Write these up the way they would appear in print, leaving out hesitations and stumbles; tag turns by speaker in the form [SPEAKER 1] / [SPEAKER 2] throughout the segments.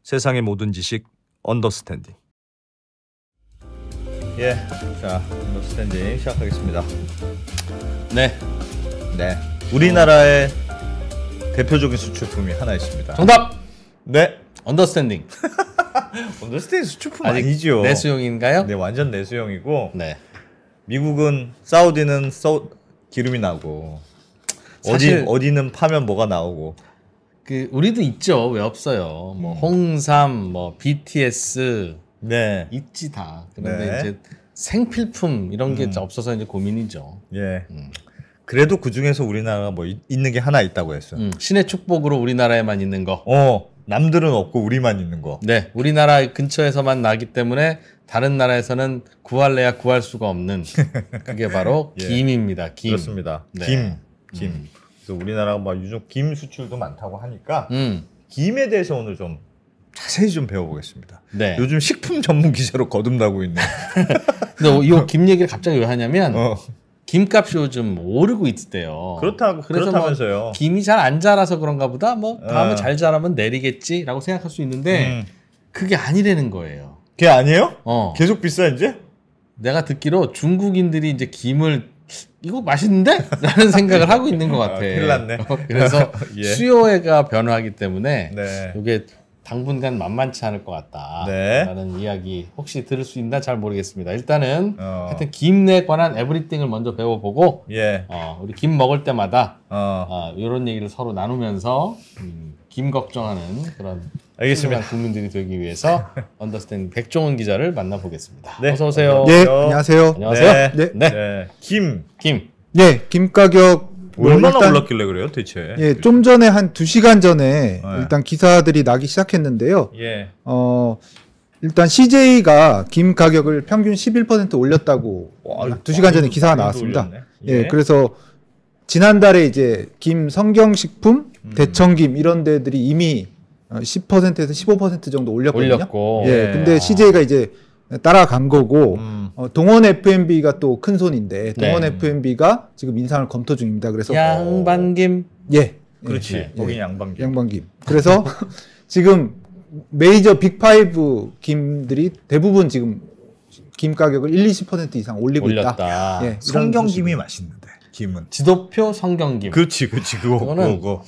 [SPEAKER 1] 세상의 모든 지식 언더스탠딩. 예, 자 언더스탠딩 시작하겠습니다.
[SPEAKER 2] 네.
[SPEAKER 1] 우리나라의 대표적인 수출품이 하나 있습니다.
[SPEAKER 2] 정답.
[SPEAKER 1] 네.
[SPEAKER 2] 언더스탠딩.
[SPEAKER 1] 언더스탠딩 수출품
[SPEAKER 2] 아직
[SPEAKER 1] 아니죠.
[SPEAKER 2] 내수용인가요?
[SPEAKER 1] 네, 완전 내수용이고.
[SPEAKER 2] 네.
[SPEAKER 1] 미국은 사우디는 기름이 나고 어디는 파면 뭐가 나오고.
[SPEAKER 2] 그 우리도 있죠. 왜 없어요? 뭐 홍삼, 뭐 BTS
[SPEAKER 1] 네.
[SPEAKER 2] 있지 다. 그런데
[SPEAKER 1] 네.
[SPEAKER 2] 이제 생필품 이런 게 없어서 이제 고민이죠.
[SPEAKER 1] 예. 그래도 그 중에서 우리나라가 뭐 있는 게 하나 있다고 했어.
[SPEAKER 2] 신의 축복으로 우리나라에만 있는 거.
[SPEAKER 1] 남들은 없고 우리만 있는 거.
[SPEAKER 2] 네, 우리나라 근처에서만 나기 때문에 다른 나라에서는 구할래야 구할 수가 없는 그게 바로
[SPEAKER 1] 예.
[SPEAKER 2] 김입니다. 김.
[SPEAKER 1] 그렇습니다.
[SPEAKER 2] 네.
[SPEAKER 1] 김. 그래서 우리나라가 뭐 요즘 김 수출도 많다고 하니까 김에 대해서 오늘 좀 자세히 좀 배워보겠습니다.
[SPEAKER 2] 네.
[SPEAKER 1] 요즘 식품 전문 기자로 거듭나고 있는.
[SPEAKER 2] 근데 이 김 얘기를 갑자기 왜 하냐면 김값이 요즘 오르고 있대요.
[SPEAKER 1] 그렇다면서요.
[SPEAKER 2] 뭐 김이 잘 안 자라서 그런가 보다. 뭐 다음에 잘 자라면 내리겠지라고 생각할 수 있는데 그게 아니라는 거예요.
[SPEAKER 1] 그게 아니에요? 계속 비싸 이제?
[SPEAKER 2] 내가 듣기로 중국인들이 이제 김을 이거 맛있는데? 라는 생각을 하고 있는 것 같아.
[SPEAKER 1] 큰일 났네.
[SPEAKER 2] 그래서
[SPEAKER 1] 예.
[SPEAKER 2] 수요가 변화하기 때문에
[SPEAKER 1] 네.
[SPEAKER 2] 이게 당분간 만만치 않을 것 같다.
[SPEAKER 1] 네.
[SPEAKER 2] 라는 이야기 혹시 들을 수 있나 잘 모르겠습니다. 일단은 하여튼 김에 관한 에브리띵을 먼저 배워보고
[SPEAKER 1] 예.
[SPEAKER 2] 우리 김 먹을 때마다 이런 얘기를 서로 나누면서 김 걱정하는 그런
[SPEAKER 1] 알겠습니다.
[SPEAKER 2] 훌륭한 국민들이 되기 위해서 언더스탠딩 백종원 기자를 만나보겠습니다.
[SPEAKER 1] 네.
[SPEAKER 2] 어서 오세요.
[SPEAKER 3] 네, 안녕하세요.
[SPEAKER 2] 안녕하세요.
[SPEAKER 3] 네.
[SPEAKER 1] 김.
[SPEAKER 3] 네, 김 가격
[SPEAKER 1] 얼마나 올랐길래 그래요, 대체?
[SPEAKER 3] 예, 좀 전에 한 2시간 전에 일단 기사들이 나기 시작했는데요.
[SPEAKER 1] 예.
[SPEAKER 3] 일단 CJ가 김 가격을 평균 11% 올렸다고 2시간 전에 기사가 나왔습니다. 예, 그래서 지난달에 이제 김 성경식품, 대청김 이런 데들이 이미 10%에서 15% 정도 올렸거든요. 예, 근데 CJ가 이제 따라간 거고 동원 F&B가 또 큰 손인데 동원 F&B가 지금 인상을 검토 중입니다. 그래서
[SPEAKER 2] 양반김.
[SPEAKER 3] 예,
[SPEAKER 1] 그렇지. 거기 양반김.
[SPEAKER 3] 양반김. 그래서 지금 메이저 빅5 김들이 대부분 지금 김 가격을 1-20% 이상 올리고 있다. 예,
[SPEAKER 1] 성경김이 맛있는데 김은.
[SPEAKER 2] 지도표 성경김.
[SPEAKER 1] 그렇지. 그거.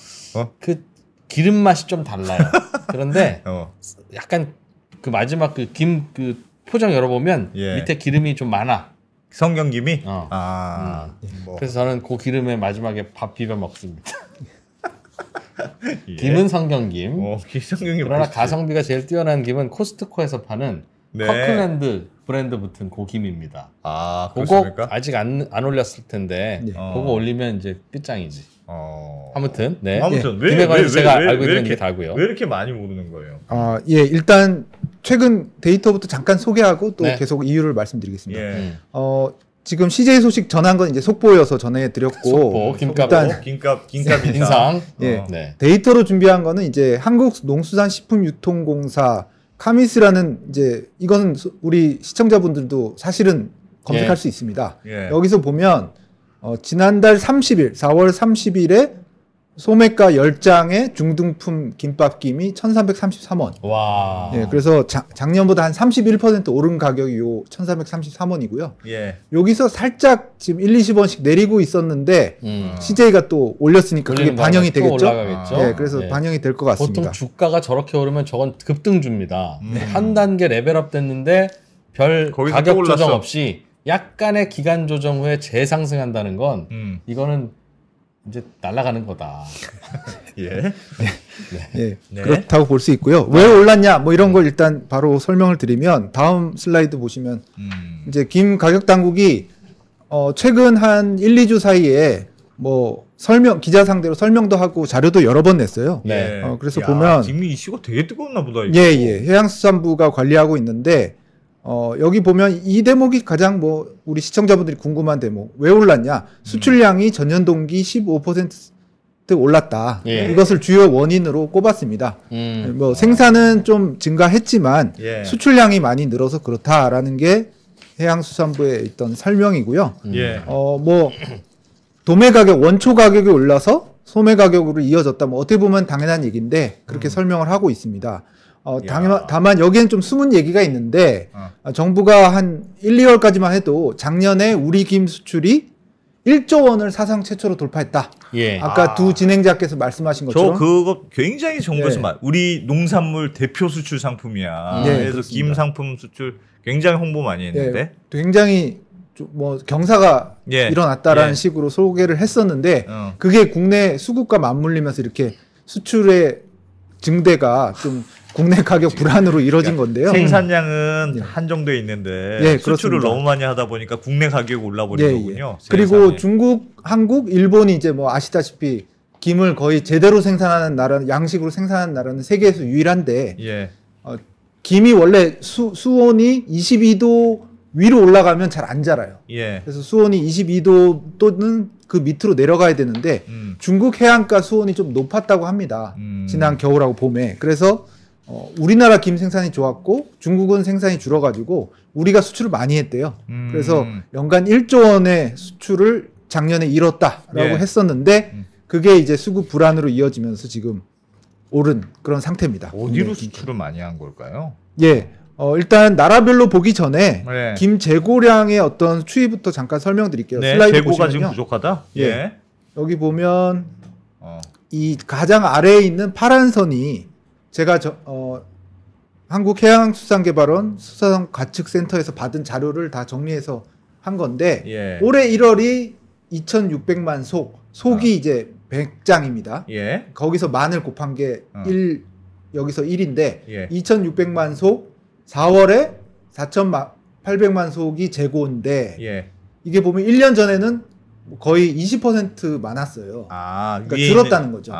[SPEAKER 2] 그 기름 맛이 좀 달라요. 그런데 약간 그 마지막 그 김 그 포장 열어보면 밑에 기름이 좀 많아.
[SPEAKER 1] 성경김이?
[SPEAKER 2] 뭐. 그래서 저는 그 기름에 마지막에 밥 비벼 먹습니다. 김은 성경김.
[SPEAKER 1] 성경김.
[SPEAKER 2] 그러나 맛있지. 가성비가 제일 뛰어난 김은 코스트코에서 파는 커클랜드 브랜드 붙은 고김입니다. 그거 아직 안 올렸을 텐데 그거 올리면 이제 끝장이지. 아무튼 김에 관해서 제가 알고 있는 게 다고요.
[SPEAKER 1] 왜 이렇게 많이 오르는 거예요?
[SPEAKER 3] 예, 일단 최근 데이터부터 잠깐 소개하고 또 계속 이유를 말씀드리겠습니다. 지금 CJ 소식 전한 건 이제 속보여서 전해드렸고
[SPEAKER 2] 김값 인상.
[SPEAKER 3] 데이터로 준비한 거는 이제 한국농수산식품유통공사 카미스라는 이제 이거는 우리 시청자분들도 사실은 검색할 수 있습니다. 여기서 보면 지난달 30일, 4월 30일에 소매가 10장의 중등품 김밥김이 1,333원.
[SPEAKER 2] 와.
[SPEAKER 3] 예, 그래서 작년보다 한 31% 오른 가격이 요 1,333원이고요. 여기서 살짝 지금 1-20원씩 내리고 있었는데 CJ가 또 올렸으니까 그게 반영이 되겠죠. 예, 그래서 반영이 될 것 같습니다.
[SPEAKER 2] 보통 주가가 저렇게 오르면 저건 급등주입니다. 한 단계 레벨업 됐는데 별 가격 조정 없이 약간의 기간 조정 후에 재상승한다는 건 이거는 이제 날아가는 거다.
[SPEAKER 3] 그렇다고 볼 수 있고요. 왜 올랐냐 뭐 이런 걸 일단 바로 설명을 드리면 다음 슬라이드 보시면 이제 김 가격 당국이 최근 한 1-2주 사이에 뭐 기자 상대로 설명도 하고 자료도 여러 번 냈어요. 그래서 보면
[SPEAKER 1] 김 이슈가 되게 뜨거웠나 보다. 이거.
[SPEAKER 3] 해양수산부가 관리하고 있는데 여기 보면 이 대목이 가장 뭐 우리 시청자분들이 궁금한 대목. 왜 올랐냐? 수출량이 전년 동기 15% 올랐다. 이것을 주요 원인으로 꼽았습니다. 뭐 생산은 좀 증가했지만 수출량이 많이 늘어서 그렇다라는 게 해양수산부의 있던 설명이고요. 뭐 도매 가격, 원초 가격이 올라서 소매 가격으로 이어졌다. 뭐 어떻게 보면 당연한 얘기인데 그렇게 설명을 하고 있습니다. 다만 여기엔 좀 숨은 얘기가 있는데 정부가 한 1, 2월까지만 해도 작년에 우리 김 수출이 1조 원을 사상 최초로 돌파했다.
[SPEAKER 2] 예.
[SPEAKER 3] 아까 두 진행자께서 말씀하신 것처럼.
[SPEAKER 1] 저 그거 굉장히 정부에서 우리 농산물 대표 수출 상품이야. 그래서 그렇습니다. 김 상품 수출 굉장히 홍보 많이 했는데.
[SPEAKER 3] 굉장히 뭐 경사가 일어났다라는 식으로 소개를 했었는데 그게 국내 수급과 맞물리면서 이렇게 수출의 증대가 좀 국내 가격 불안으로 이뤄진 건데요.
[SPEAKER 1] 생산량은 한정돼 있는데 수출을 너무 많이 하다 보니까 국내 가격이 올라버린 거군요.
[SPEAKER 3] 그리고 중국, 한국, 일본이 이제 뭐 아시다시피 김을 거의 제대로 생산하는 나라, 양식으로 생산하는 나라는 세계에서 유일한데 김이 원래 수온이 22도 위로 올라가면 잘 안 자라요. 그래서 수온이 22도 또는 그 밑으로 내려가야 되는데 중국 해안가 수온이 좀 높았다고 합니다. 지난 겨울하고 봄에. 그래서 우리나라 김 생산이 좋았고 중국은 생산이 줄어가지고 우리가 수출을 많이 했대요. 그래서 연간 1조 원의 수출을 작년에 이뤘다라고 했었는데 그게 이제 수급 불안으로 이어지면서 지금 오른 그런 상태입니다.
[SPEAKER 1] 어디로 수출을 많이 한 걸까요?
[SPEAKER 3] 일단 나라별로 보기 전에 김 재고량의 어떤 추이부터 잠깐 설명드릴게요. 슬라이드
[SPEAKER 1] 재고가
[SPEAKER 3] 보시면요.
[SPEAKER 1] 지금 부족하다?
[SPEAKER 3] 여기 보면 이 가장 아래에 있는 파란 선이 제가 한국해양수산개발원 수사성 가축센터에서 받은 자료를 다 정리해서 한 건데 올해 1월이 2,600만 속이 이제 100장입니다. 거기서 만을 곱한 게 여기서 1인데 2,600만 속 4월에 4,800만 속이 재고인데 이게 보면 1년 전에는 거의 20% 많았어요. 그러니까 줄었다는 거죠.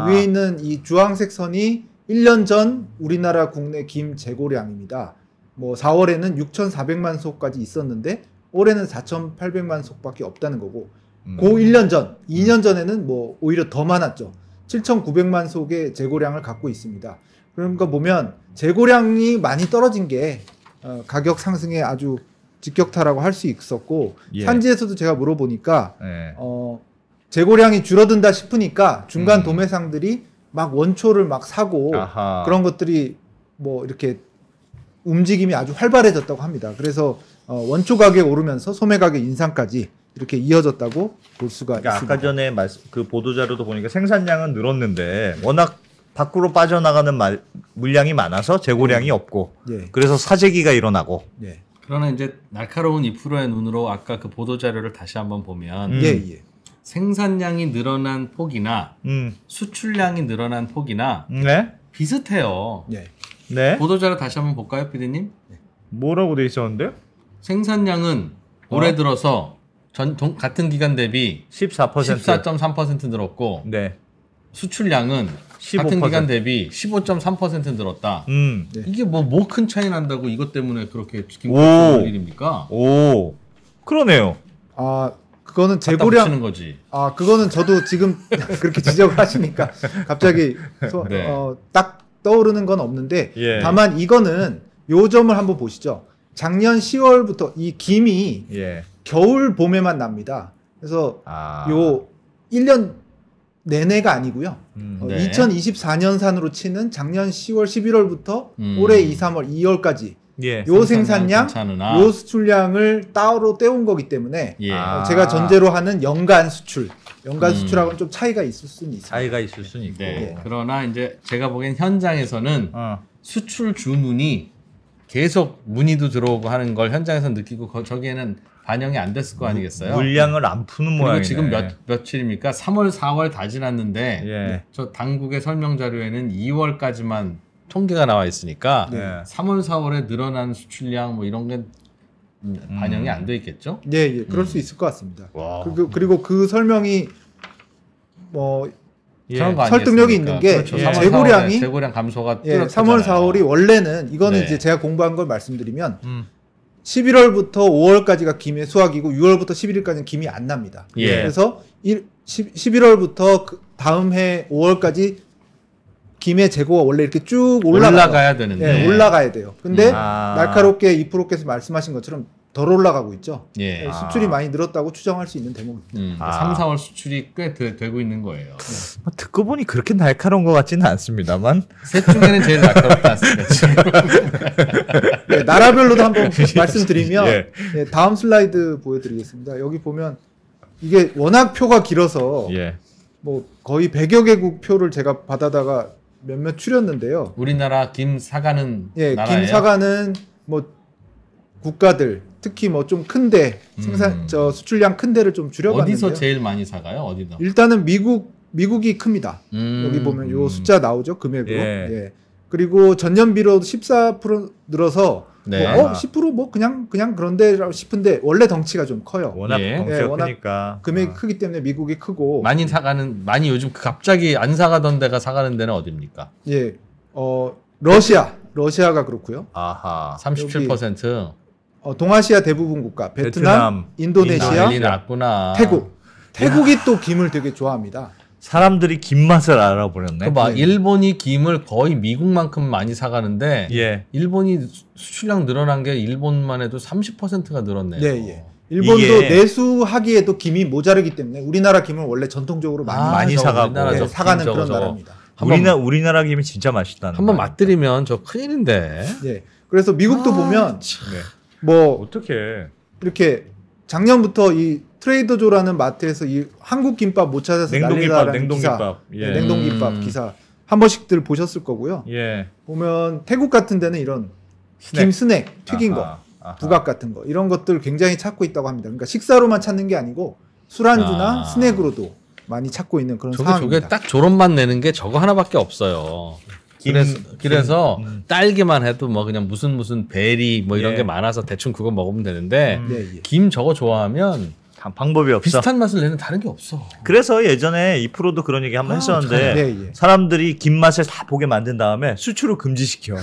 [SPEAKER 3] 위에 있는 이 주황색 선이 1년 전 우리나라 국내 김 재고량입니다. 뭐 4월에는 6,400만 속까지 있었는데 올해는 4,800만 속밖에 없다는 거고 그 1년 전, 2년 전에는 뭐 오히려 더 많았죠. 7,900만 속의 재고량을 갖고 있습니다. 그러니까 보면 재고량이 많이 떨어진 게 가격 상승에 아주 직격타라고 할 수 있었고 산지에서도 제가 물어보니까 재고량이 줄어든다 싶으니까 중간 도매상들이 막 원초를 막 사고 그런 것들이 뭐 이렇게 움직임이 아주 활발해졌다고 합니다. 그래서 원초 가격 오르면서 소매 가격 인상까지 이렇게 이어졌다고 볼 수가 있습니다.
[SPEAKER 1] 아까 전에 그 보도자료도 보니까 생산량은 늘었는데 워낙 밖으로 빠져나가는 물량이 많아서 재고량이 없고 그래서 사재기가 일어나고
[SPEAKER 2] 그러나 이제 날카로운 2%의 눈으로 아까 그 보도자료를 다시 한번 보면 생산량이 늘어난 폭이나 수출량이 늘어난 폭이나 비슷해요. 보도자료 다시 한번 볼까요, PD님?
[SPEAKER 1] 뭐라고 돼 있었는데요?
[SPEAKER 2] 생산량은 올해 들어서 같은 기간 대비 14.3% 늘었고 수출량은 15%. 같은 기간 대비 15.3% 늘었다. 이게 뭐 큰 차이 난다고 이것 때문에 그렇게 김밥을 올 일입니까?
[SPEAKER 1] 그러네요.
[SPEAKER 3] 그거는 재고량 거지. 그거는 저도 지금 그렇게 지적을 하시니까 갑자기 딱 떠오르는 건 없는데 다만 이거는 요 점을 한번 보시죠. 작년 10월부터 이 김이 겨울 봄에만 납니다. 그래서 요 1년 내내가 아니고요. 2024년산으로 치는 작년 10월, 11월부터 올해 2, 3월, 2월까지 요 생산량, 요 수출량을 따로 떼온 거기 때문에 제가 전제로 하는 연간 수출하고는 좀 차이가 있을 수는 있습니다.
[SPEAKER 1] 차이가 있을 수는 있고.
[SPEAKER 2] 그러나 이제 제가 보기엔 현장에서는 수출 주문이 계속 문의도 들어오고 하는 걸 현장에서 느끼고 저기에는 반영이 안 됐을 거 아니겠어요?
[SPEAKER 1] 물량을 안 푸는 모양이네.
[SPEAKER 2] 지금 며칠입니까? 3월, 4월 다 지났는데 저 당국의 설명 자료에는 2월까지만 통계가 나와 있으니까 3월, 4월에 늘어난 수출량 뭐 이런 게 반영이 안 돼 있겠죠?
[SPEAKER 3] 그럴 수 있을 것 같습니다. 그리고 그 설명이 뭐 설득력이 있는 게
[SPEAKER 2] 재고량 감소가
[SPEAKER 3] 3월, 4월이 원래는 이거는 이제 제가 공부한 걸 말씀드리면 11월부터 5월까지가 김의 수확이고 6월부터 11일까지는 김이 안 납니다. 그래서 11월부터 그 다음 해 5월까지 김의 재고가 원래 이렇게 쭉 올라가야
[SPEAKER 2] 되는데
[SPEAKER 3] 올라가야 돼요. 근데 날카롭게 2%께서 말씀하신 것처럼 덜 올라가고 있죠.
[SPEAKER 2] 예.
[SPEAKER 3] 수출이 많이 늘었다고 추정할 수 있는 대목입니다.
[SPEAKER 2] 3, 4월 수출이 꽤 되고 있는 거예요.
[SPEAKER 1] 듣고 보니 그렇게 날카로운 것 같지는 않습니다만.
[SPEAKER 2] 셋 중에는 제일 날카롭지 않습니다.
[SPEAKER 3] 네, 나라별로도 한번 말씀드리면 네, 다음 슬라이드 보여드리겠습니다. 여기 보면 이게 워낙 표가 길어서 뭐 거의 100여 개국 표를 제가 받아다가 몇몇 추렸는데요.
[SPEAKER 2] 우리나라 김 사가는 나라예요?
[SPEAKER 3] 김 사가는 뭐 국가들 특히 뭐 좀 큰데 수출량 큰 데를 좀 줄여봤는데요.
[SPEAKER 2] 어디서 제일 많이 사가요? 어디서?
[SPEAKER 3] 일단은 미국이 큽니다. 여기 보면 요 숫자 나오죠, 금액으로. 그리고 전년비로 14% 늘어서
[SPEAKER 2] 네.
[SPEAKER 3] 10% 뭐 그냥 그런데라고 싶은데 원래 덩치가 좀 커요.
[SPEAKER 1] 워낙 덩치가 크니까
[SPEAKER 3] 금액이 크기 때문에 미국이 크고
[SPEAKER 2] 많이 요즘 갑자기 안 사가던 데가 사가는 데는 어디입니까?
[SPEAKER 3] 예, 러시아가 그렇고요.
[SPEAKER 2] 아하, 37%.
[SPEAKER 3] 동아시아 대부분 국가, 베트남, 인도네시아, 태국이 또 김을 되게 좋아합니다.
[SPEAKER 1] 사람들이 김 맛을 알아버렸네.
[SPEAKER 2] 일본이 김을 거의 미국만큼 많이 사가는데 일본이 수출량 늘어난 게 일본만 해도 30%가 늘었네요.
[SPEAKER 3] 네. 일본도 내수하기에도 김이 모자르기 때문에 우리나라 김을 원래 전통적으로 많이 사가고 사가는 그런 나라입니다.
[SPEAKER 1] 우리나라 김이 진짜 맛있다는
[SPEAKER 2] 한번 맛들이면 저 큰일인데.
[SPEAKER 3] 네. 그래서 미국도 보면 뭐
[SPEAKER 1] 어떻게
[SPEAKER 3] 이렇게 작년부터 이 트레이더조라는 마트에서 이 한국 김밥 못 찾아서 난리다라는 냉동김밥 기사 한 번씩들 보셨을 거고요. 보면 태국 같은 데는 이런 김 스낵 튀긴 거, 부각 같은 거 이런 것들 굉장히 찾고 있다고 합니다. 그러니까 식사로만 찾는 게 아니고 술안주나 스낵으로도 많이 찾고 있는 그런 상황입니다.
[SPEAKER 2] 저게 딱 저런 맛 내는 게 저거 하나밖에 없어요. 그래서 딸기만 해도 뭐 그냥 무슨 베리 뭐 이런 게 많아서 대충 그거 먹으면 되는데 김 저거 좋아하면
[SPEAKER 1] 방법이 없어.
[SPEAKER 2] 비슷한 맛을 내는 다른 게 없어.
[SPEAKER 1] 그래서 예전에 이 프로도 그런 얘기 한번 했었는데 사람들이 김 맛을 다 보게 만든 다음에 수출을 금지시켜.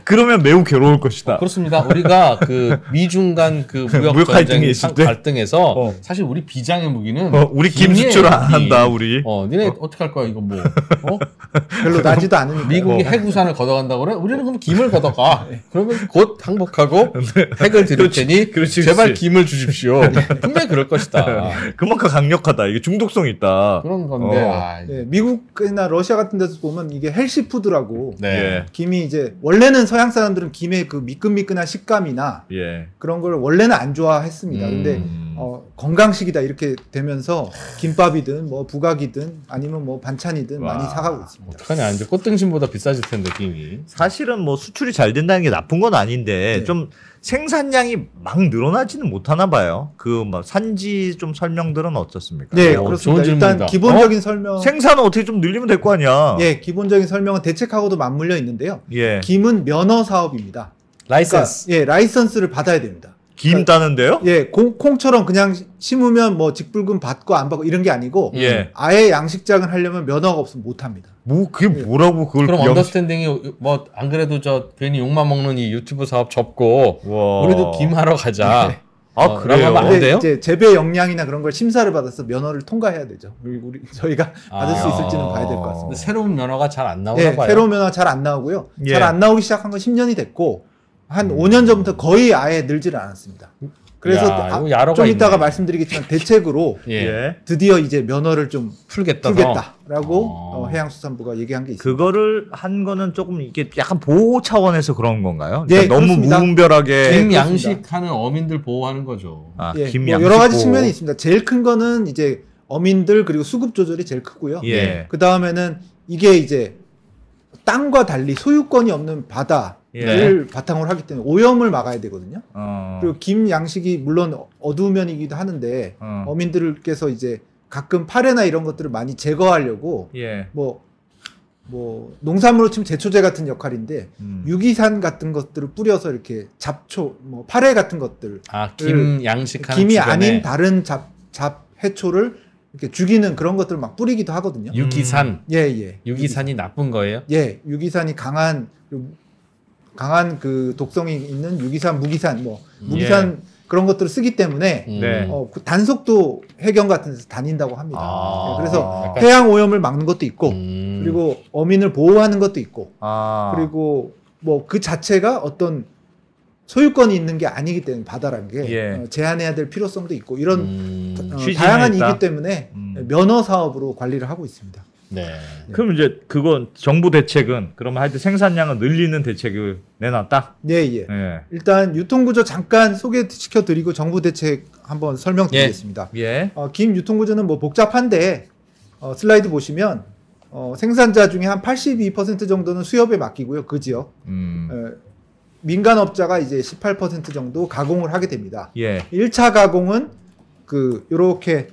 [SPEAKER 1] 그러면 매우 괴로울 것이다.
[SPEAKER 2] 그렇습니다. 우리가 그 미중 간 그 무역 전쟁 갈등에서 사실 우리 비장의 무기는
[SPEAKER 1] 우리 김 수출 안 한다 우리.
[SPEAKER 2] 니네 어떻게 할 거야 이거 뭐?
[SPEAKER 3] 별로 나지도 않으니까.
[SPEAKER 2] 미국이 핵우산을 걷어간다고 그래? 우리는 그럼 김을 걷어가. 그러면 곧 항복하고 핵을 드릴 테니 제발 김을 주십시오. 분명히 그럴 것이다.
[SPEAKER 1] 그만큼 강력하다. 이게 중독성 있다.
[SPEAKER 2] 그런 건데.
[SPEAKER 3] 미국이나 러시아 같은 데서 보면 이게 헬시푸드라고 김이 이제 원래는 서양 사람들은 김의 그 미끈미끈한 식감이나 그런 걸 원래는 안 좋아했습니다. 근데 건강식이다 이렇게 되면서 김밥이든 뭐 부각이든 아니면 뭐 반찬이든 많이 사가고 있습니다.
[SPEAKER 2] 어떡하냐. 이제 꽃등심보다 비싸질 텐데 김이.
[SPEAKER 1] 사실은 뭐 수출이 잘 된다는 게 나쁜 건 아닌데 좀 생산량이 막 늘어나지는 못하나 봐요. 그 막 산지 좀 설명들은 어떻습니까?
[SPEAKER 3] 네, 그렇습니다. 일단 기본적인 설명.
[SPEAKER 1] 생산은 어떻게 좀 늘리면 될 거 아니야.
[SPEAKER 3] 기본적인 설명은 대책하고도 맞물려 있는데요. 김은 면허 사업입니다.
[SPEAKER 2] 라이선스.
[SPEAKER 3] 그러니까, 라이선스를 받아야 됩니다.
[SPEAKER 1] 김 따는데요?
[SPEAKER 3] 콩처럼 그냥 심으면 뭐 직불금 받고 안 받고 이런 게 아니고 아예 양식장을 하려면 면허가 없으면 못 합니다.
[SPEAKER 1] 뭐 그게 뭐라고 그걸
[SPEAKER 2] 그럼 언더스탠딩이 뭐 안 그래도 저 괜히 욕만 먹는 이 유튜브 사업 접고 우리도 김 하러 가자.
[SPEAKER 1] 그래요?
[SPEAKER 2] 안 돼요?
[SPEAKER 3] 이제 재배 역량이나 그런 걸 심사를 받아서 면허를 통과해야 되죠. 저희가 받을 수 있을지는 봐야 될 것 같습니다.
[SPEAKER 2] 새로운 면허가 잘 안 나오나 봐요.
[SPEAKER 3] 새로운 면허가 잘 안 나오고요. 잘 안 나오기 시작한 건 10년이 됐고 한 5년 전부터 거의 아예 늘지를 않았습니다. 그래서 좀 이따가 말씀드리겠지만 대책으로 드디어 이제 면허를 좀 풀겠다라고 해양수산부가 얘기한 게 있습니다.
[SPEAKER 1] 그거를 한 거는 조금 이게 약간 보호 차원에서 그런 건가요? 그러니까 너무 무분별하게
[SPEAKER 2] 김 양식하는 어민들 보호하는 거죠.
[SPEAKER 3] 김 양식 여러 가지 측면이 있습니다. 제일 큰 거는 이제 어민들 그리고 수급 조절이 제일 크고요. 그 다음에는 이게 이제 땅과 달리 소유권이 없는 바다를 바탕으로 하기 때문에 오염을 막아야 되거든요. 그리고 김 양식이 물론 어두우면이기도 하는데 어민들께서 이제 가끔 파래나 이런 것들을 많이 제거하려고 뭐 농산물로 치면 제초제 같은 역할인데 유기산 같은 것들을 뿌려서 이렇게 잡초, 뭐 파래 같은 것들,
[SPEAKER 2] 김 양식하는
[SPEAKER 3] 김이
[SPEAKER 2] 주변에.
[SPEAKER 3] 아닌 다른 잡해초를 이렇게 죽이는 그런 것들을 막 뿌리기도 하거든요.
[SPEAKER 2] 유기산.
[SPEAKER 3] 예.
[SPEAKER 2] 유기산이 나쁜 거예요?
[SPEAKER 3] 예, 유기산이 강한 그 독성이 있는 유기산, 무기산, 무기산 그런 것들을 쓰기 때문에 그 단속도 해경 같은 데서 다닌다고 합니다. 그래서 해양 오염을 막는 것도 있고 그리고 어민을 보호하는 것도 있고 그리고 뭐 그 자체가 어떤 소유권이 있는 게 아니기 때문에 바다라는 게 제한해야 될 필요성도 있고 이런 다양한 이기 때문에 면허 사업으로 관리를 하고 있습니다.
[SPEAKER 1] 네. 그럼 이제 그건 정부 대책은 그러면 하여튼 생산량을 늘리는 대책을 내놨다?
[SPEAKER 3] 예. 일단 유통구조 잠깐 소개시켜 드리고 정부 대책 한번 설명드리겠습니다. 김 유통구조는 뭐 복잡한데 슬라이드 보시면 생산자 중에 한 82% 정도는 수협에 맡기고요. 그 지역. 민간업자가 이제 18% 정도 가공을 하게 됩니다. 1차 가공은 요렇게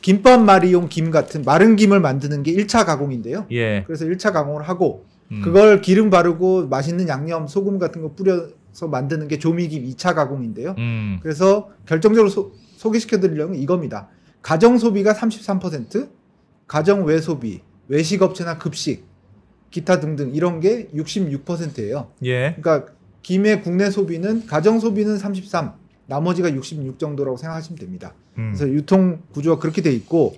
[SPEAKER 3] 김밥 말이용 김 같은 마른 김을 만드는 게 1차 가공인데요. 그래서 1차 가공을 하고 그걸 기름 바르고 맛있는 양념, 소금 같은 거 뿌려서 만드는 게 조미김 2차 가공인데요. 그래서 결정적으로 소개시켜 드리려면 이겁니다. 가정 소비가 33%, 가정 외 소비, 외식업체나 급식, 기타 등등 이런 게 66%예요. 그러니까 김의 국내 소비는 가정 소비는 33, 나머지가 66 정도라고 생각하시면 됩니다. 그래서 유통 구조가 그렇게 돼 있고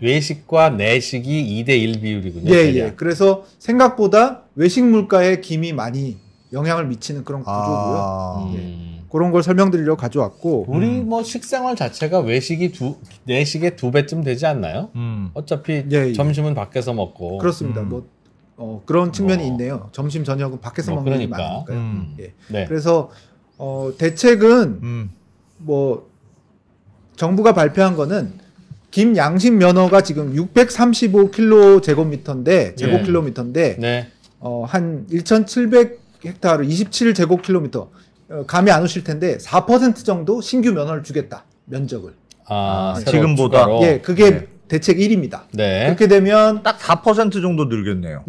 [SPEAKER 2] 외식과 내식이 2대1 비율이군요.
[SPEAKER 3] 그래서 생각보다 외식 물가에 김이 많이 영향을 미치는 그런 구조고요. 그런 걸 설명드리려고 가져왔고
[SPEAKER 2] 우리 뭐 식생활 자체가 내식의 2배쯤 되지 않나요? 어차피 점심은 밖에서 먹고
[SPEAKER 3] 그렇습니다. 그런 측면이 있네요. 점심 저녁은 밖에서 먹는 게 많으니까요. 그래서 대책은 뭐 정부가 발표한 거는 김 양식 면허가 지금 635kg 제곱킬로미터인데 한 1,700헥타르 27제곱킬로미터 감이 안 오실 텐데 4% 정도 신규 면허를 주겠다. 면적을.
[SPEAKER 1] 지금보다.
[SPEAKER 3] 그게 대책 1입니다. 그렇게 되면
[SPEAKER 1] 딱 4% 정도 늘겠네요.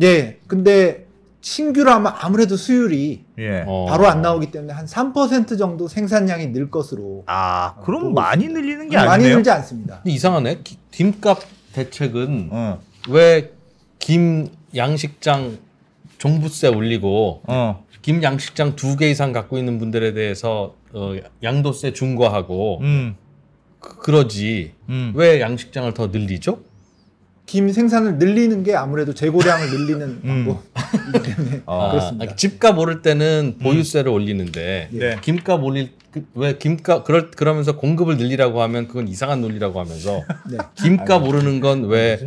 [SPEAKER 3] 근데 신규라면 아무래도 수율이 바로 안 나오기 때문에 한 3% 정도 생산량이 늘 것으로.
[SPEAKER 1] 그럼 많이 늘리는 게 아니네요.
[SPEAKER 3] 많이 늘지 않습니다.
[SPEAKER 2] 이상하네. 김값 대책은 왜 김 양식장 종부세 올리고 김 양식장 2개 이상 갖고 있는 분들에 대해서 양도세 중과하고 그러지 왜 양식장을 더 늘리죠?
[SPEAKER 3] 김 생산을 늘리는 게 아무래도 재고량을 늘리는 방법이기 때문에 그렇습니다.
[SPEAKER 2] 집값 오를 때는 보유세를 올리는데 김값 올릴 왜 김값 그러면서 공급을 늘리라고 하면 그건 이상한 논리라고 하면서 김값 오르는 건 왜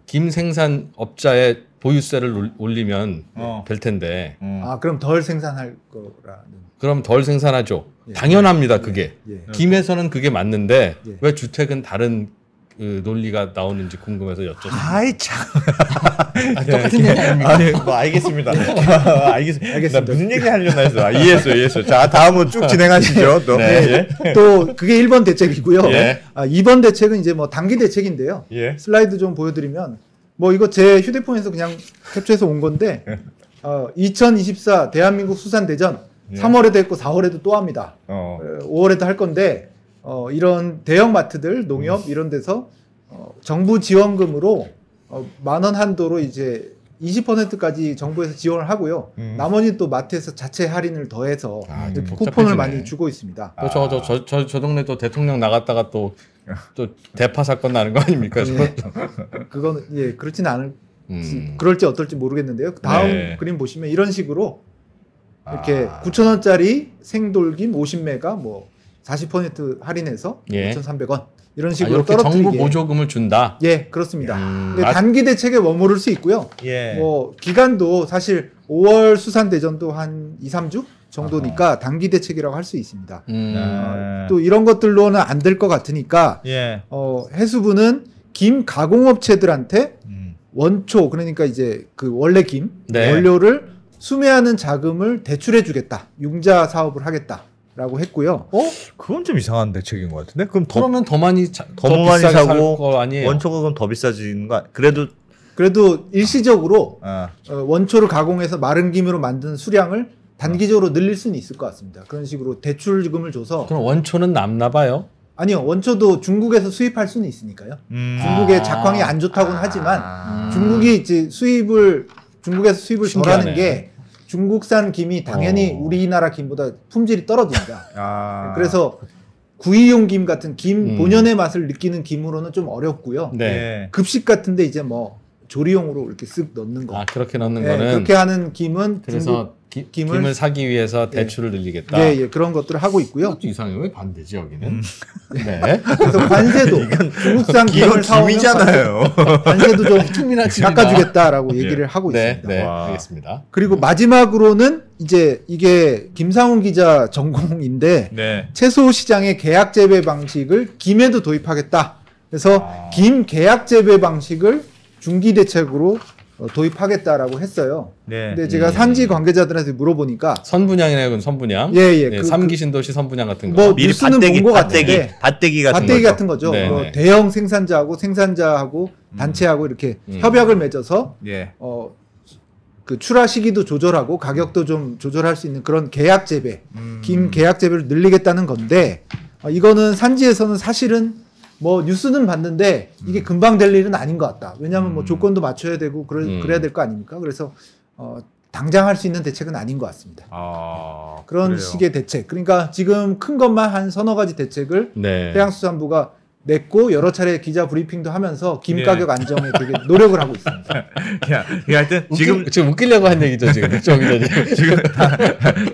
[SPEAKER 2] 김 생산업자의 보유세를 올리면 될 텐데.
[SPEAKER 3] 그럼 덜 생산할 거라는.
[SPEAKER 2] 그럼 덜 생산하죠. 당연합니다. 그게. 김에서는 그게 맞는데 왜 주택은 다른 논리가 나오는지 궁금해서 여쭤봤습니다.
[SPEAKER 1] 참.
[SPEAKER 2] 똑같은 얘기 아닙니까?
[SPEAKER 1] 알겠습니다. 알겠습니다. 무슨 얘기 하려나 했어. 이해했어요. 자, 다음은 쭉 진행하시죠.
[SPEAKER 3] 또 그게 1번 대책이고요. 2번 대책은 이제 뭐 단기 대책인데요. 슬라이드 좀 보여드리면 뭐 이거 제 휴대폰에서 그냥 캡처해서 온 건데 2024 대한민국 수산대전 3월에도 했고 4월에도 또 합니다. 5월에도 할 건데 이런 대형 마트들, 농협 이런 데서 정부 지원금으로 10,000원 한도로 이제 20%까지 정부에서 지원을 하고요. 나머지 또 마트에서 자체 할인을 더해서 쿠폰을 많이 주고 있습니다.
[SPEAKER 2] 저 동네 또 대통령 나갔다가 또 대파 사건 나는 거 아닙니까?
[SPEAKER 3] 그거는 그렇지는 않을 그럴지 어떨지 모르겠는데요. 다음 그림 보시면 이런 식으로 이렇게 9,000원짜리 생돌김 50메가 뭐 40% 할인해서 5,300원 이런 식으로 떨어뜨리게.
[SPEAKER 2] 정부 보조금을 준다.
[SPEAKER 3] 그렇습니다. 근데 단기 대책에 머무를 수 있고요. 뭐 기간도 사실 5월 수산대전도 한 2, 3주 정도니까 단기 대책이라고 할 수 있습니다. 또 이런 것들로는 안 될 것 같으니까 해수부는 김 가공업체들한테 원초 그러니까 이제 그 원래 김 원료를 수매하는 자금을 대출해주겠다. 융자 사업을 하겠다라고 했고요.
[SPEAKER 1] 그건 좀 이상한 대책인 것 같은데.
[SPEAKER 2] 그러면 더 많이
[SPEAKER 1] 사고
[SPEAKER 2] 거 아니에요?
[SPEAKER 1] 원초가 그럼 더 비싸지는 거
[SPEAKER 3] 그래도 일시적으로 원초를 가공해서 마른 김으로 만든 수량을 단기적으로 늘릴 수는 있을 것 같습니다. 그런 식으로 대출금을 줘서.
[SPEAKER 2] 그럼 원초는 남나 봐요?
[SPEAKER 3] 아니요. 원초도 중국에서 수입할 수는 있으니까요. 중국의 작황이 안 좋다고는 하지만 중국이 이제 중국에서 수입을 덜하는 게 중국산 김이 당연히 우리나라 김보다 품질이 떨어집니다. 그래서 구이용 김 같은 김 본연의 맛을 느끼는 김으로는 좀 어렵고요. 급식 같은데 이제 뭐 조리용으로 이렇게 쓱 넣는 거.
[SPEAKER 2] 그렇게 넣는 거는.
[SPEAKER 3] 그렇게 하는 김은
[SPEAKER 2] 그래서 김을 사기 위해서 대출을 늘리겠다.
[SPEAKER 3] 예, 예, 그런 것들을 하고 있고요.
[SPEAKER 2] 이것도 이상해요. 왜 반대지 여기는? 네.
[SPEAKER 3] 그래서 관세도 중국산 김을 사오면 관세도 좀 깎아주겠다라고 얘기를 하고 있습니다.
[SPEAKER 2] 네, 알겠습니다.
[SPEAKER 3] 그리고 마지막으로는 이제 이게 김상훈 기자 전공인데 채소 시장의 계약 재배 방식을 김에도 도입하겠다. 그래서 김 계약 재배 방식을 중기 대책으로 도입하겠다라고 했어요. 근데 제가 산지 관계자들한테 물어보니까
[SPEAKER 2] 선분양이네요, 그건 선분양.
[SPEAKER 3] 예.
[SPEAKER 2] 네, 3기 신도시 선분양 같은 거.
[SPEAKER 1] 미리
[SPEAKER 3] 뉴스는 본 것 같은데
[SPEAKER 1] 밭대기
[SPEAKER 3] 같은 거죠. 대형 생산자하고 단체하고 이렇게 협약을 맺어서 그 출하 시기도 조절하고 가격도 좀 조절할 수 있는 그런 계약 재배, 김 계약 재배를 늘리겠다는 건데 이거는 산지에서는 사실은 뭐 뉴스는 봤는데 이게 금방 될 일은 아닌 것 같다. 왜냐하면 뭐 조건도 맞춰야 되고 그래야 될 거 아닙니까? 그래서 당장 할 수 있는 대책은 아닌 것 같습니다. 그런 그래요. 식의 대책. 그러니까 지금 큰 것만 한 서너 가지 대책을 해양수산부가 냈고 여러 차례 기자 브리핑도 하면서 김 가격 안정에 되게 노력을 하고 있습니다.
[SPEAKER 1] 하여튼
[SPEAKER 2] 지금 웃기려고 한 얘기죠 지금.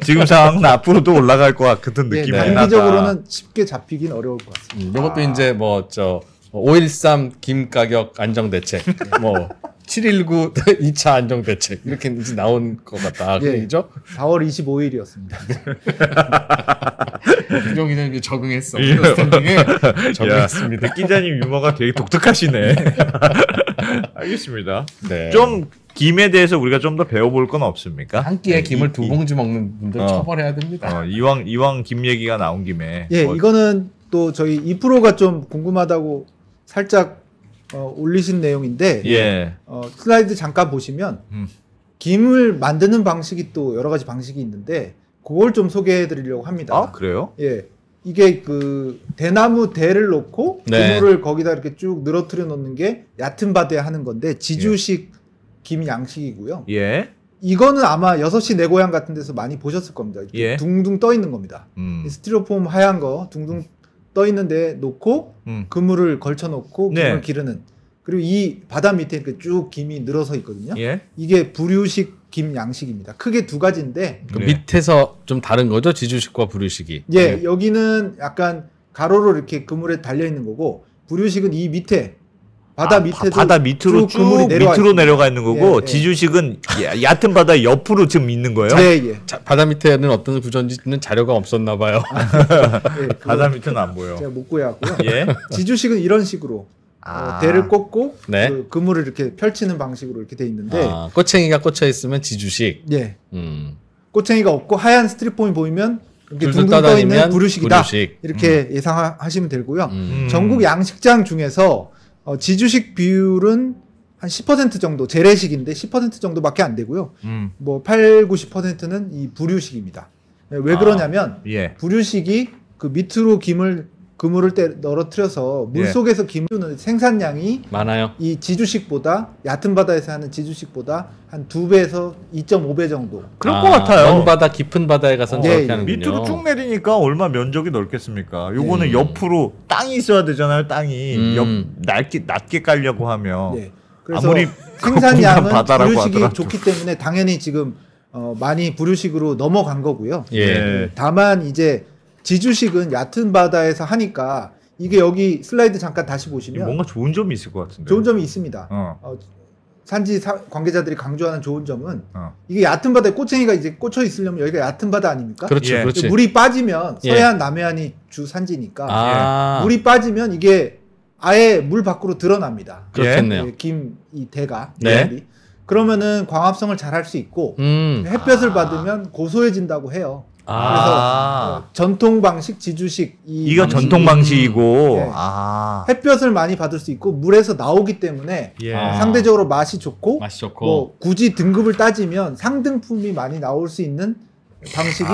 [SPEAKER 1] 지금 상황은 앞으로도 올라갈 것 같은 느낌이 나다.
[SPEAKER 3] 단기적으로는 쉽게 잡히긴 어려울 것 같습니다.
[SPEAKER 2] 이것도 이제 5.13 김 가격 안정 대책, 7.19 2차 안정 대책 이렇게 이제 나온 것 같다. 그 얘기죠?
[SPEAKER 3] 4월 25일이었습니다.
[SPEAKER 2] 김종 기자님 이제 적응했어. 스탠딩에 적응했습니다.
[SPEAKER 1] 백 기자님 유머가 되게 독특하시네. 알겠습니다. 좀 김에 대해서 우리가 좀 더 배워볼 건 없습니까?
[SPEAKER 2] 한 끼에 김을 두 봉지 먹는 분들 처벌해야 됩니다.
[SPEAKER 1] 이왕 김 얘기가 나온 김에.
[SPEAKER 3] 이거는 또 저희 2%가 좀 궁금하다고 살짝 올리신 내용인데 슬라이드 잠깐 보시면 김을 만드는 방식이 또 여러 가지 방식이 있는데 그걸 좀 소개해 드리려고 합니다.
[SPEAKER 1] 아, 그래요?
[SPEAKER 3] 이게 그 대나무 대를 놓고 그물을 거기다 이렇게 쭉 늘어뜨려 놓는 게 얕은 바다에 하는 건데 지주식 김 양식이고요. 이거는 아마 6시 내 고향 같은 데서 많이 보셨을 겁니다. 둥둥 떠 있는 겁니다. 스티로폼 하얀 거 둥둥 떠 있는데 놓고 그물을 걸쳐 놓고 김을 기르는. 그리고 이 바다 밑에 이렇게 쭉 김이 늘어서 있거든요. 이게 부류식 김 양식입니다. 크게 두 가지인데
[SPEAKER 2] 그 밑에서 좀 다른 거죠? 지주식과 부류식이.
[SPEAKER 3] 여기는 약간 가로로 이렇게 그물에 달려 있는 거고 부류식은 이 밑에 바다
[SPEAKER 1] 밑으로 쭉 밑으로 내려가 있는 거고 지주식은 얕은 바다 옆으로 지금 있는 거예요.
[SPEAKER 2] 바다 밑에는 어떤 구조인지는 자료가 없었나 봐요.
[SPEAKER 1] 바다 밑은 안 보여.
[SPEAKER 3] 제가 못 구해왔고요. 지주식은 이런 식으로 대를 꽂고 그 그물을 이렇게 펼치는 방식으로 이렇게 돼 있는데
[SPEAKER 2] 꼬챙이가 꽂혀 있으면 지주식.
[SPEAKER 3] 꼬챙이가 없고 하얀 스티로폼이 보이면 이렇게 둥둥 떠 있는 부류식이다. 이렇게 예상하시면 되고요. 전국 양식장 중에서 지주식 비율은 한 10% 정도, 재래식인데 10% 정도밖에 안 되고요. 뭐 8, 90%는 이 부류식입니다. 왜 그러냐면 부류식이 그 밑으로 그물을 떨어뜨려서 물속에서 김을 주는 생산량이
[SPEAKER 2] 많아요.
[SPEAKER 3] 이 지주식보다 얕은 바다에서 하는 지주식보다 한 2배에서 2.5배 정도.
[SPEAKER 1] 그럴 것 같아요.
[SPEAKER 2] 먼 바다, 깊은 바다에 가서 저렇게 하는군요.
[SPEAKER 1] 밑으로 쭉 내리니까 얼마 면적이 넓겠습니까? 요거는 옆으로 땅이 있어야 되잖아요. 땅이 낮게 깔려고 하면
[SPEAKER 3] 그래서
[SPEAKER 1] 아무리
[SPEAKER 3] 생산량은 부류식이 좋기 때문에 당연히 지금 많이 부류식으로 넘어간 거고요. 다만 이제 지주식은 얕은 바다에서 하니까 이게 여기 슬라이드 잠깐 다시 보시면
[SPEAKER 1] 뭔가 좋은 점이 있을 것 같은데.
[SPEAKER 3] 좋은 점이 있습니다. 산지 관계자들이 강조하는 좋은 점은 이게 얕은 바다에 꼬챙이가 이제 꽂혀 있으려면 여기가 얕은 바다 아닙니까?
[SPEAKER 2] 그렇죠.
[SPEAKER 3] 물이 빠지면 서해안 남해안이 주 산지니까 물이 빠지면 이게 아예 물 밖으로 드러납니다.
[SPEAKER 2] 그렇겠네요.
[SPEAKER 3] 김 이 대가 그러면은 광합성을 잘 할 수 있고 햇볕을 받으면 고소해진다고 해요. 그래서 전통 방식 지주식
[SPEAKER 1] 이거 전통 방식이고
[SPEAKER 3] 햇볕을 많이 받을 수 있고 물에서 나오기 때문에 상대적으로 맛이 좋고 뭐 굳이 등급을 따지면 상등품이 많이 나올 수 있는 방식이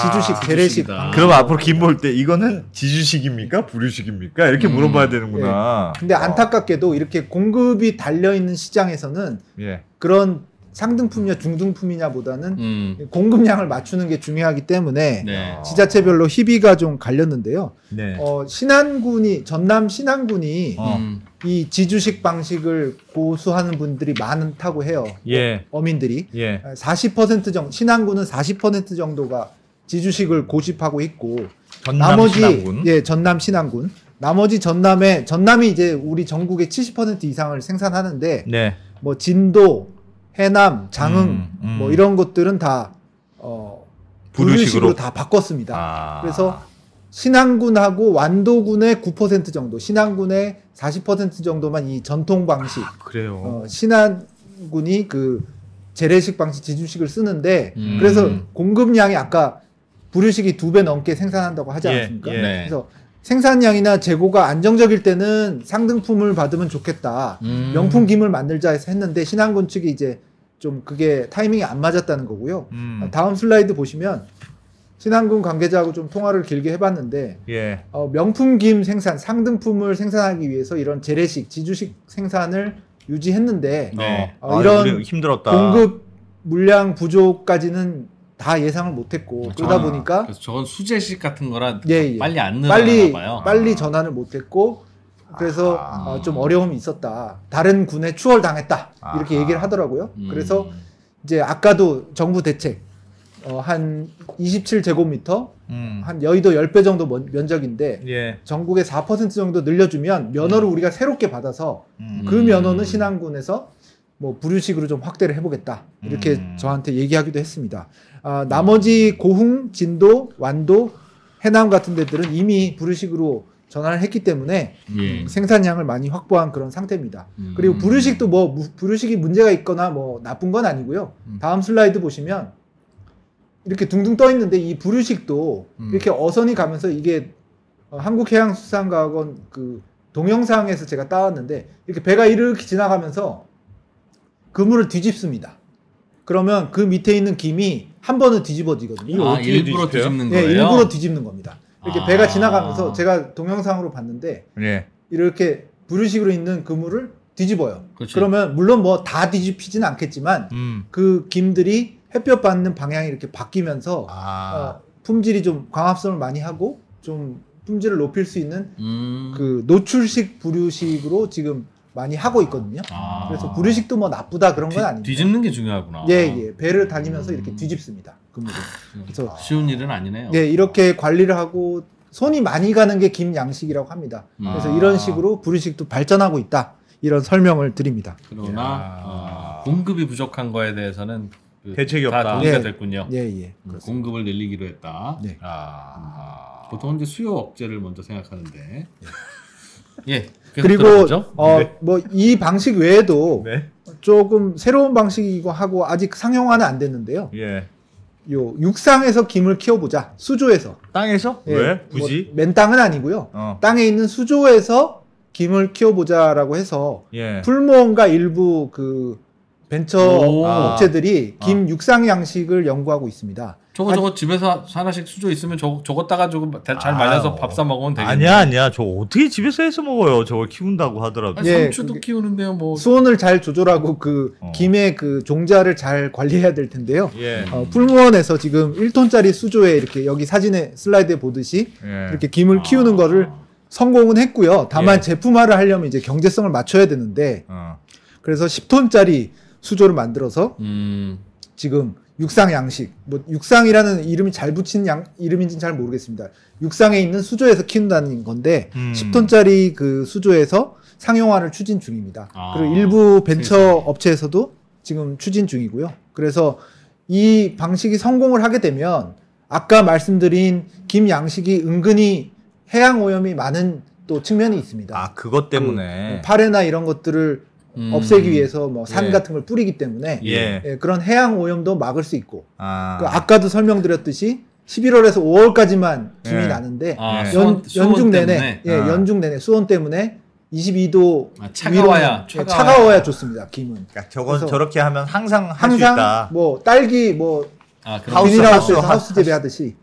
[SPEAKER 3] 지주식, 재래식.
[SPEAKER 1] 그럼 앞으로 김 볼 때 이거는 지주식입니까? 부류식입니까? 이렇게 물어봐야 되는구나.
[SPEAKER 3] 근데 안타깝게도 이렇게 공급이 달려 있는 시장에서는 그런 상등품이냐 중등품이냐보다는 공급량을 맞추는 게 중요하기 때문에
[SPEAKER 2] 네.
[SPEAKER 3] 지자체별로 희비가 좀 갈렸는데요.
[SPEAKER 1] 네.
[SPEAKER 3] 전남 신안군이 이 지주식 방식을 고수하는 분들이 많다고 해요.
[SPEAKER 1] 예.
[SPEAKER 3] 어민들이.
[SPEAKER 1] 예.
[SPEAKER 3] 40% 정도, 신안군은 40% 정도가 지주식을 고집하고 있고
[SPEAKER 1] 전남 신안군.
[SPEAKER 3] 예, 전남 신안군. 나머지 전남이 이제 우리 전국의 70% 이상을 생산하는데
[SPEAKER 1] 네.
[SPEAKER 3] 뭐 진도, 해남, 장흥 뭐 이런 것들은 다 부류식으로 다 바꿨습니다. 그래서 신안군하고 완도군의 9% 정도, 신안군의 40% 정도만 이 전통 방식.
[SPEAKER 1] 그래요.
[SPEAKER 3] 신안군이 그 재래식 방식 지주식을 쓰는데 그래서 공급량이 아까 부류식이 2배 넘게 생산한다고 하지 않았습니까?
[SPEAKER 1] 예.
[SPEAKER 3] 그래서 생산량이나 재고가 안정적일 때는 상등품을 받으면 좋겠다. 명품 김을 만들자 해서 했는데 신안군 측이 이제 좀 그게 타이밍이 안 맞았다는 거고요. 다음 슬라이드 보시면 신안군 관계자하고 좀 통화를 길게 해봤는데
[SPEAKER 1] 예.
[SPEAKER 3] 명품 김 생산, 상등품을 생산하기 위해서 이런 재래식, 지주식 생산을 유지했는데
[SPEAKER 1] 네.
[SPEAKER 3] 이런
[SPEAKER 1] 힘들었다.
[SPEAKER 3] 공급 물량 부족까지는 다 예상을 못했고 그러다 보니까
[SPEAKER 2] 그래서 저건 수제식 같은 거라
[SPEAKER 3] 예.
[SPEAKER 2] 빨리 안 늘어나나 봐요.
[SPEAKER 3] 빨리 전환을 못했고 그래서 좀 어려움이 있었다. 다른 군에 추월당했다. 이렇게 얘기를 하더라고요. 그래서 이제 아까도 정부 대책 한 27제곱미터 한 여의도 10배 정도 면적인데
[SPEAKER 1] 예.
[SPEAKER 3] 전국에 4% 정도 늘려주면 면허를 우리가 새롭게 받아서 그 면허는 신안군에서 뭐 부류식으로 좀 확대를 해보겠다 이렇게 저한테 얘기하기도 했습니다. 나머지 고흥, 진도, 완도, 해남 같은 데들은 이미 부류식으로 전환을 했기 때문에 생산량을 많이 확보한 그런 상태입니다. 그리고 부류식도 뭐 부류식이 문제가 있거나 뭐 나쁜 건 아니고요. 다음 슬라이드 보시면 이렇게 둥둥 떠 있는데 이 부류식도 이렇게 어선이 가면서 이게 한국해양수산과학원 그 동영상에서 제가 따왔는데 이렇게 배가 이렇게 지나가면서 그물을 뒤집습니다. 그러면 그 밑에 있는 김이 한 번은 뒤집어지거든요.
[SPEAKER 2] 일부러 뒤집는 거예요?
[SPEAKER 3] 네, 일부러 뒤집는 겁니다. 이렇게 배가 지나가면서 제가 동영상으로 봤는데
[SPEAKER 1] 예.
[SPEAKER 3] 이렇게 부류식으로 있는 그물을 뒤집어요.
[SPEAKER 2] 그렇지.
[SPEAKER 3] 그러면 물론 뭐 다 뒤집히지는 않겠지만 그 김들이 햇볕 받는 방향이 이렇게 바뀌면서 품질이 좀 광합성을 많이 하고 좀 품질을 높일 수 있는 그 노출식 부류식으로 지금 많이 하고 있거든요. 그래서 부류식도 뭐 나쁘다 그런 건 아닙니다.
[SPEAKER 2] 뒤집는 게 중요하구나.
[SPEAKER 3] 예. 배를 다니면서 이렇게 뒤집습니다. 그물을. 그래서
[SPEAKER 2] 쉬운 일은 아니네요.
[SPEAKER 3] 예, 이렇게 관리를 하고 손이 많이 가는 게 김 양식이라고 합니다. 그래서 이런 식으로 부류식도 발전하고 있다. 이런 설명을 드립니다.
[SPEAKER 2] 그러나 공급이 부족한 거에 대해서는
[SPEAKER 1] 대책이 없다.
[SPEAKER 2] 다 동의가 됐군요.
[SPEAKER 3] 예.
[SPEAKER 2] 공급을 늘리기로 했다.
[SPEAKER 3] 네.
[SPEAKER 2] 보통은 이제 수요 억제를 먼저 생각하는데. 예.
[SPEAKER 3] 그리고 뭐 이 방식 외에도
[SPEAKER 1] 네.
[SPEAKER 3] 조금 새로운 방식이고 하고 아직 상용화는 안 됐는데요.
[SPEAKER 1] 예.
[SPEAKER 3] 요 육상에서 김을 키워보자. 수조에서.
[SPEAKER 1] 땅에서?
[SPEAKER 3] 예,
[SPEAKER 1] 왜? 굳이?
[SPEAKER 3] 뭐 맨 땅은 아니고요. 땅에 있는 수조에서 김을 키워보자라고 해서 풀무원과 일부 그 벤처 업체들이 김 육상 양식을 연구하고 있습니다.
[SPEAKER 2] 저거 집에서 하나씩 수조 있으면 저거 따가지고 잘 말려서 밥 사 먹으면 되겠네.
[SPEAKER 1] 아니야. 저 어떻게 집에서 해서 먹어요. 저걸 키운다고 하더라도.
[SPEAKER 2] 아니, 상추도 키우는데요. 뭐
[SPEAKER 3] 수온을 잘 조절하고 그 김의 그 종자를 잘 관리해야 될 텐데요.
[SPEAKER 1] 예.
[SPEAKER 3] 풀무원에서 지금 1톤짜리 수조에 이렇게 여기 사진에 슬라이드에 보듯이 이렇게 김을 키우는 거를 성공은 했고요. 다만 제품화를 하려면 이제 경제성을 맞춰야 되는데 그래서 10톤짜리 수조를 만들어서 지금 육상 양식, 뭐 육상이라는 이름이 잘 붙인 이름인지는 잘 모르겠습니다. 육상에 있는 수조에서 키운다는 건데 10톤짜리 그 수조에서 상용화를 추진 중입니다. 그리고 일부 벤처 업체에서도 지금 추진 중이고요. 그래서 이 방식이 성공을 하게 되면 아까 말씀드린 김 양식이 은근히 해양 오염이 많은 또 측면이 있습니다.
[SPEAKER 1] 그것 때문에
[SPEAKER 3] 파래나 이런 것들을 없애기 위해서 뭐 산 같은 걸 뿌리기 때문에 그런 해양 오염도 막을 수 있고 아까도 설명드렸듯이 11월에서 5월까지만 김이 나는데 연중 내내 연중 내내 수온 때문에 22도 차가워야 좋습니다. 김은.
[SPEAKER 1] 그러니까 저건 저렇게 하면 항상 할 수 있다.
[SPEAKER 3] 뭐 딸기 뭐 비닐하우스에서 하우스 재배하듯이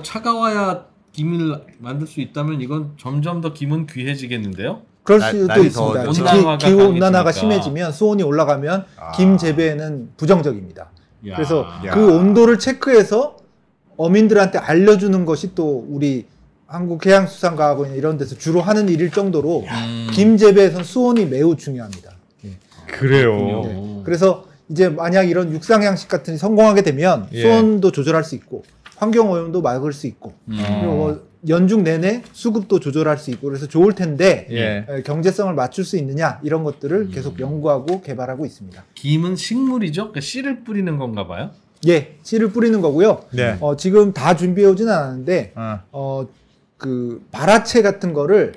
[SPEAKER 2] 차가워야 김을 만들 수 있다면 이건 점점 더 김은 귀해지겠는데요?
[SPEAKER 3] 그럴 수도 있습니다. 기후 온난화가 심해지면 수온이 올라가면 김 재배에는 부정적입니다. 그래서 그 온도를 체크해서 어민들한테 알려주는 것이 또 우리 한국해양수산과학원 이런 데서 주로 하는 일일 정도로 김 재배에선 수온이 매우 중요합니다.
[SPEAKER 1] 그래요.
[SPEAKER 3] 네. 그래서 이제 만약 이런 육상 양식 같은 성공하게 되면 수온도 조절할 수 있고 환경 오염도 막을 수 있고 그리고 연중 내내 수급도 조절할 수 있고 그래서 좋을 텐데 경제성을 맞출 수 있느냐 이런 것들을 계속 연구하고 개발하고 있습니다.
[SPEAKER 2] 김은 식물이죠? 그러니까 씨를 뿌리는 건가 봐요?
[SPEAKER 3] 예, 씨를 뿌리는 거고요. 네. 지금 다 준비해 오진 않았는데 그 발화채 같은 거를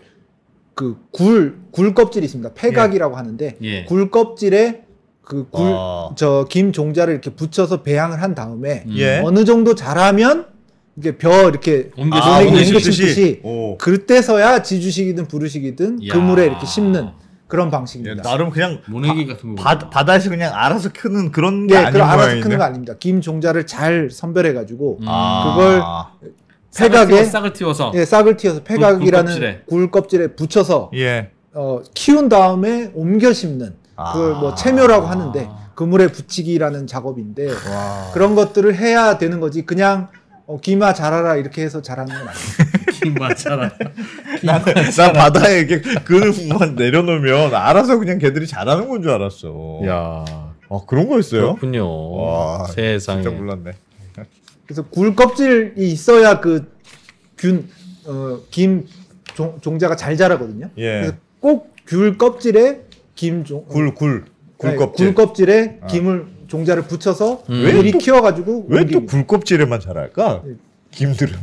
[SPEAKER 3] 그 굴 껍질이 있습니다. 폐각이라고 하는데 굴 껍질에 그 김 종자를 이렇게 붙여서 배양을 한 다음에 어느 정도 자라면 이게 이렇게 옮겨주듯이 그때서야 지주식이든 부르식이든 그물에 이렇게 심는 그런 방식입니다.
[SPEAKER 1] 나름 그냥
[SPEAKER 2] 모내기 같은 거
[SPEAKER 1] 바다에서 그냥 알아서 크는 그런 게 아닌
[SPEAKER 3] 알아서
[SPEAKER 1] 모양인데?
[SPEAKER 3] 크는 거 아닙니다. 김 종자를 잘 선별해가지고 그걸 폐각에
[SPEAKER 2] 싹을 틔워서
[SPEAKER 3] 싹을 틔워서 폐각이라는 굴 껍질에 붙여서 키운 다음에 옮겨 심는 그걸 뭐 채묘라고 하는데 그물에 붙이기라는 작업인데 그런 것들을 해야 되는 거지 그냥 김아 자라라 이렇게 해서 자라는 건 아니에요.
[SPEAKER 2] 김아 자라라.
[SPEAKER 1] 난 바다에 이렇게 그물만 내려놓으면 알아서 그냥 걔들이 자라는 건 줄 알았어.
[SPEAKER 2] 야,
[SPEAKER 1] 그런 거였어요?
[SPEAKER 2] 그렇군요.
[SPEAKER 1] 와,
[SPEAKER 2] 세상에.
[SPEAKER 1] 진짜 몰랐네.
[SPEAKER 3] 그래서 굴 껍질이 있어야 그 김 종자가 잘 자라거든요. 그래서 꼭 굴 껍질에 굴 껍질에 김을 종자를 붙여서 미리 키워가지고
[SPEAKER 1] 왜 또 굴 껍질에만 자랄까? 김들은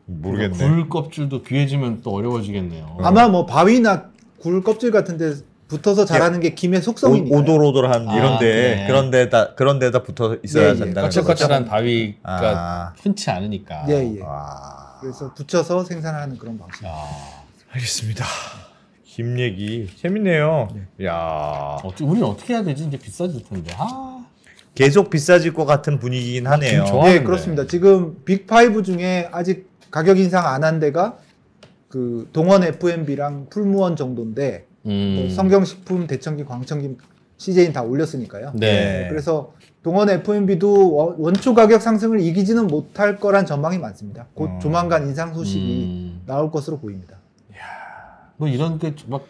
[SPEAKER 1] 모르겠네.
[SPEAKER 2] 굴 껍질도 귀해지면 또 어려워지겠네요.
[SPEAKER 3] 아마 뭐 바위나 굴 껍질 같은데 붙어서 자라는 게 김의 속성이니까.
[SPEAKER 1] 오돌오돌한 이런데 그런 데다 붙어 있어야 된다는 거죠.
[SPEAKER 2] 거칠거칠한 바위가 흔치 않으니까.
[SPEAKER 3] 그래서 붙여서 생산하는 그런 방식.
[SPEAKER 1] 알겠습니다. 김 얘기 재밌네요. 야,
[SPEAKER 2] 우리는 어떻게 해야 되지? 이제 비싸질 텐데.
[SPEAKER 1] 계속 비싸질 것 같은 분위기긴 하네요.
[SPEAKER 3] 네, 그렇습니다. 지금 빅5 중에 아직 가격 인상 안 한 데가 그 동원 F&B랑 풀무원 정도인데 뭐 성경식품, 대청김, 광청김, CJ는 다 올렸으니까요. 그래서 동원 F&B도 원초 가격 상승을 이기지는 못할 거란 전망이 많습니다. 곧 조만간 인상 소식이 나올 것으로 보입니다.
[SPEAKER 2] 뭐 이런 게 막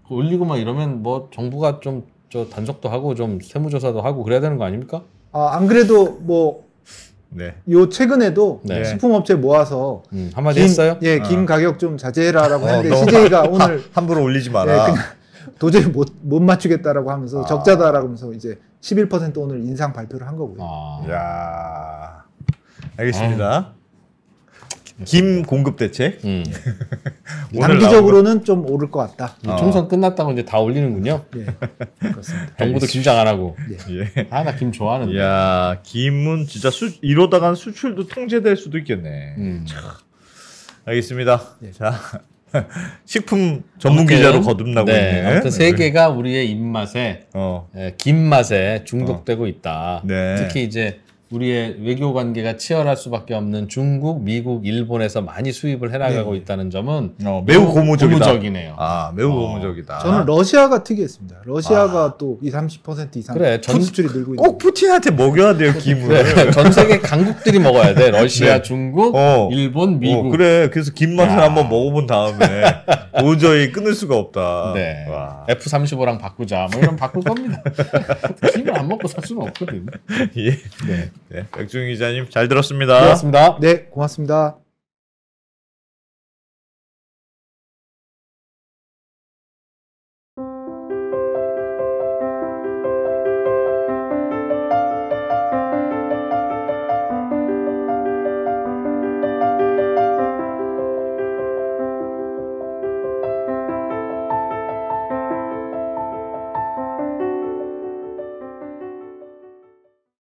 [SPEAKER 2] 올리고 막 이러면 뭐 정부가 좀 단속도 하고 좀 세무조사도 하고 그래야 되는 거 아닙니까?
[SPEAKER 3] 안 그래도 뭐 요 최근에도 식품업체 모아서
[SPEAKER 2] 한마디 했어요?
[SPEAKER 3] 김 가격 좀 자제해라라고 했는데 CJ가 오늘
[SPEAKER 1] 함부로 올리지 마라.
[SPEAKER 3] 그냥 도저히 못 맞추겠다라고 하면서 적자다라고 하면서 이제 11% 오늘 인상 발표를 한 거고요.
[SPEAKER 1] 야, 알겠습니다. 김 공급 대책.
[SPEAKER 3] 단기적으로는 좀 오를 것 같다.
[SPEAKER 2] 총선 끝났다고 이제 다 올리는군요.
[SPEAKER 3] 그렇습니다.
[SPEAKER 2] 정부도 김장 안 하고. 나 김 좋아하는데.
[SPEAKER 1] 야, 김은 진짜 이러다간 수출도 통제될 수도 있겠네. 알겠습니다. 자, 식품 전문 기자로 거듭나고 있는.
[SPEAKER 2] 아무튼 세계가 우리의 입맛에, 김 맛에 중독되고 있다. 특히 이제 우리의 외교 관계가 치열할 수밖에 없는 중국, 미국, 일본에서 많이 수입을 해나가고 있다는 점은
[SPEAKER 1] 매우
[SPEAKER 2] 고무적이네요.
[SPEAKER 1] 매우 고무적이다.
[SPEAKER 3] 저는 러시아가 특이했습니다. 러시아가 또 20-30% 이상 수출이 늘고 있는.
[SPEAKER 1] 꼭 푸틴한테 먹여야 돼요, 김을.
[SPEAKER 2] 전 세계 강국들이 먹어야 돼. 러시아, 중국, 일본, 미국.
[SPEAKER 1] 그래서 김 맛을 한번 먹어본 다음에 도저히 끊을 수가 없다.
[SPEAKER 2] F-35랑 바꾸자. 뭐 이런 바꿀 겁니다. 김을 안 먹고 살 수는 없거든.
[SPEAKER 1] 백중희 기자님 잘 들었습니다.
[SPEAKER 2] 고맙습니다.
[SPEAKER 3] 네, 고맙습니다.